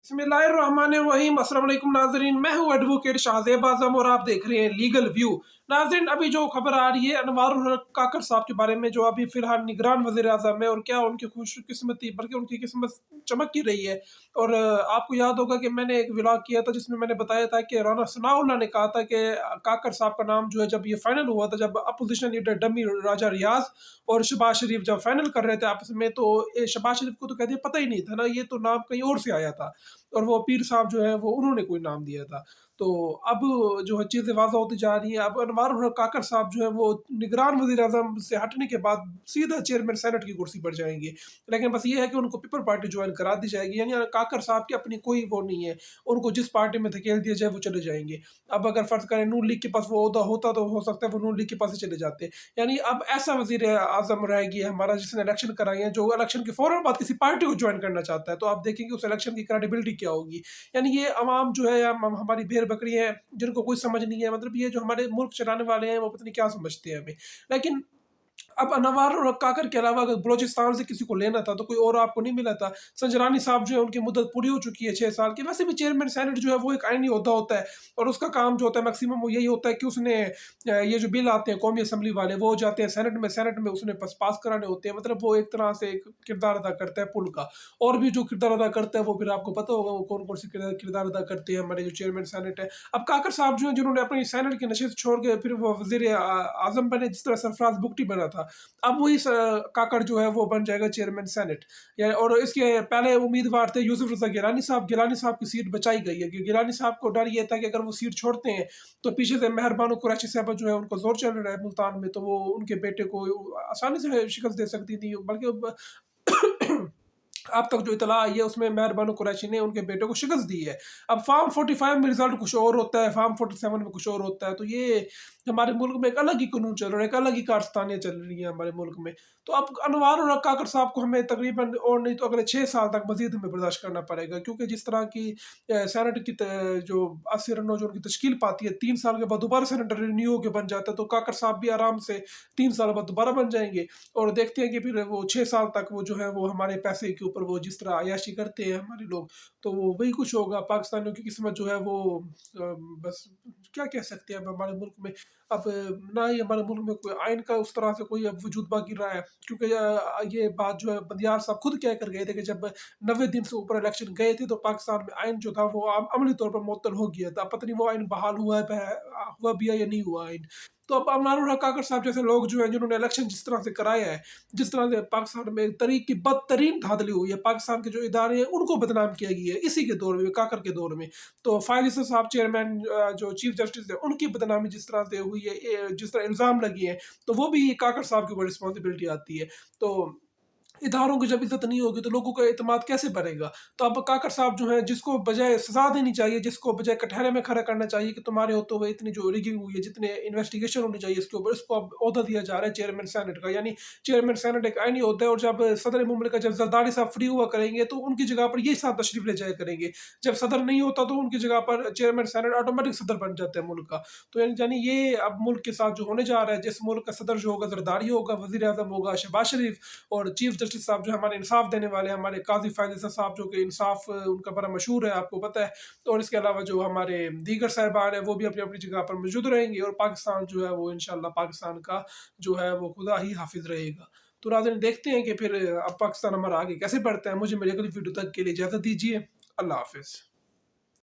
बिस्मिल्लाहिर्रहमानिर्रहीम। अस्सलाम वालेकुम नाज़रीन, मैं हूँ एडवोकेट शाहज़ेब आज़म और आप देख रहे हैं लीगल व्यू। नाज़रीन, अभी जो खबर आ रही है अनवारुल हक काकर साहब के बारे में, जो अभी फ़िलहाल निगरान वज़ीर-ए-आज़म है, और क्या उनकी खुशकिस्मती, बल्कि उनकी किस्मत चमक ही रही है। और आपको याद होगा कि मैंने एक व्लॉग किया था जिसमें मैंने बताया था कि राना सनाउल्लाह ने कहा था कि काकर साहब का नाम जो है, जब ये फाइनल हुआ था, जब अपोजिशन लीडर डमी राजा रियाज और शहबाज शरीफ जब फाइनल कर रहे थे आपस में, तो शहबाज शरीफ को तो कहते पता ही नहीं था ना, ये तो नाम कहीं और से आया था। और वो पीर साहब जो है वो उन्होंने कोई नाम दिया था। तो अब जो है चीज़ें वाज़ा होती जा रही हैं। अब अनवारुल हक काकर साहब जो है वो निगरान वज़ीर-ए-आज़म से हटने के बाद सीधा चेयरमैन सेनेट की कुर्सी पर जाएँगे। लेकिन बस ये है कि उनको पीपल पार्टी जॉइन करा दी जाएगी, यानी काकर साहब की अपनी कोई वो नहीं है, उनको जिस पार्टी में धकेल दिया जाए वो चले जाएँगे। अब अगर फ़र्ज़ करें नून लीग के पास वो ओहदा होता तो हो सकता है वो नून लीग के पास ही चले जाते। यानी अब ऐसा वज़ीर-ए-आज़म रहेगी हमारा जिसने इलेक्शन कराई है, जो इलेक्शन के फ़ौरन बाद किसी पार्टी को जॉइन करना चाहता है, तो आप देखेंगे उस इलेक्शन की क्रेडिबिलिटी क्या होगी। यानी ये अवाम जो है, हमारी भेड़ बकरी है जिनको कोई समझ नहीं है, मतलब ये जो हमारे मुल्क चलाने वाले हैं वो पता नहीं क्या समझते हैं हमें। लेकिन अब अनवार और काकर के अलावा अगर बलोचिस्तान से किसी को लेना था तो कोई और आपको नहीं मिला था। संजरानी साहब जो है उनकी मुद्दत पूरी हो चुकी है 6 साल की। वैसे भी चेयरमैन सेनेट जो है वो एक आईनी ओहदा होता है, और उसका काम जो होता है मैक्सिमम वो यही होता है कि उसने ये जो बिल आते हैं कौमी असम्बली वाले वो जाते हैं सेनेट में, सेनेट में उसने पास कराने होते हैं। मतलब वो एक तरह से एक किरदार अदा करता है पुल का। और भी जो किरदार अदा करता है वो फिर आपको पता होगा वो कौन-कौन से किरदार अदा करते हैं हमारे जो चेयरमैन सेनेट है। अब काकर साहब जो हैं जिन्होंने अपनी सेनेट की नशिस्त छोड़ के फिर वो वज़ीर आज़म बने, जिस तरह सरफराज बुगटी बना था, अब वही काकड़ जो है वो बन जाएगा चेयरमैन सेनेट। या और इसके पहले उम्मीदवार थे यूसुफ रज़ा गिलानी साहब। गिलानी साहब की सीट बचाई गई है, कि गिलानी साहब को डर ये था कि अगर वो सीट छोड़ते हैं तो पीछे से मेहर बानो कुरैशी साहब जो है उनको जोर चल रहा है मुल्तान में, तो वो उनके बेटे को आसानी से शिकस्त दे सकती थी। बल्कि अब तक जो इतला आई है उसमें मेहर बानो कुरैशी ने उनके बेटे को शिकस्त दी है। अब फार्म 45 में रिजल्ट कुछ और होता है, फार्म 47 में कुछ और होता है। तो ये हमारे मुल्क में एक अलग ही कानून चल रहा है, एक अलग ही कारस्तानियाँ चल रही हैं हमारे मुल्क में। तो अब अनवार और काकर साहब को हमें तकरीबन और नहीं तो अगले 6 साल तक मज़ीद हमें बर्दाश्त करना पड़ेगा, क्योंकि जिस तरह की सेनेट की जो 80 रनों जो उनकी तश्कील पाती है, 3 साल के बाद दोबारा सेनेट रिन्यू होके बन जाता है, तो काकर साहब भी आराम से 3 साल बाद दोबारा बन जाएँगे। और देखते हैं कि फिर वो 6 साल तक वो जो है वो हमारे पैसे के ऊपर वो जिस तरह अय्याशी करते हैं हमारे लोग, तो वो वही कुछ होगा। पाकिस्तानियों की किस्मत जो है वो बस क्या कह सकते हैं अब हमारे मुल्क में। अब ना ही हमारे मुल्क में कोई आइन का उस तरह से कोई अब वजूद बाकी रहा है, क्योंकि ये बात जो है बंदियार साहब खुद कह कर गए थे कि जब 90 दिन से ऊपर इलेक्शन गए थे तो पाकिस्तान में आइन जो था वो अमली तौर पर मुअत्तल हो गया था। पता नहीं वो आइन बहाल हुआ भी है या नहीं हुआ आइन। तो अब अमनानुल हक काकर साहब जैसे लोग जो हैं जिन्होंने इलेक्शन जिस तरह से कराया है, जिस तरह से पाकिस्तान में तरीक की बदतरीन धांधली हुई है, पाकिस्तान के जो इदारे हैं उनको बदनाम किया गया है इसी के दौर में, काकर के दौर में। तो फ़ाइज़ ईसा साहब चेयरमैन जो चीफ जस्टिस है उनकी बदनामी जिस तरह से हुई है, जिस तरह इल्ज़ाम लगे हैं, तो वो भी काकर साहब के ऊपर रिस्पॉन्सिबिलिटी आती है। तो इदारों की जब इज़्ज़त नहीं होगी तो लोगों का एतमाद कैसे बढ़ेगा? तो अब काकर साहब जो हैं जिसको बजाय सज़ा देनी चाहिए, जिसको बजाय कटहरे में खड़ा करना चाहिए कि तुम्हारे होते हुए इतनी जो रिगिंग हुई है, जितने इन्वेस्टिगेशन होनी चाहिए इसके ऊपर, इसको अब ओहदा दिया जा रहा है चेयरमैन सेनेट का। यानी चेयरमैन सेनेट एक आईनी ओहदा है, और जब सदर मुमलिकत जब ज़रदारी साहब फ्री हुआ करेंगे तो उनकी जगह पर ये साहब तशरीफ़ ले जाया करेंगे। जब सदर नहीं होता तो उनकी जगह पर चेयरमैन सेनेट ऑटोमेटिक सदर बन जाता है मुल्क का। तो यानी यानी ये अब मुल्क के साथ जो होने जा रहा है, जिस मुल्क का सदर जो होगा ज़रदारी होगा, वज़ीर-ए-आज़म होगा शहबाज शरीफ, और चीफ जस्टिस साहब जो हमारे इंसाफ देने वाले हमारे काजी फ़ाइज़ ईसा साहब, जो कि इंसाफ उनका बड़ा मशहूर है आपको पता है। तो और इसके अलावा जो हमारे दीगर साहिबान हैं वो भी अपनी अपनी जगह पर मौजूद रहेंगे, और पाकिस्तान जो है वो इंशाअल्लाह पाकिस्तान का जो है वो खुदा ही हाफिज़ रहेगा। तो नाज़रीन देखते हैं कि फिर अब पाकिस्तान हमारा आगे कैसे बढ़ता है। मुझे मेरी अगली वीडियो तक के लिए इजाज़त दीजिए। अल्लाह हाफ़िज़।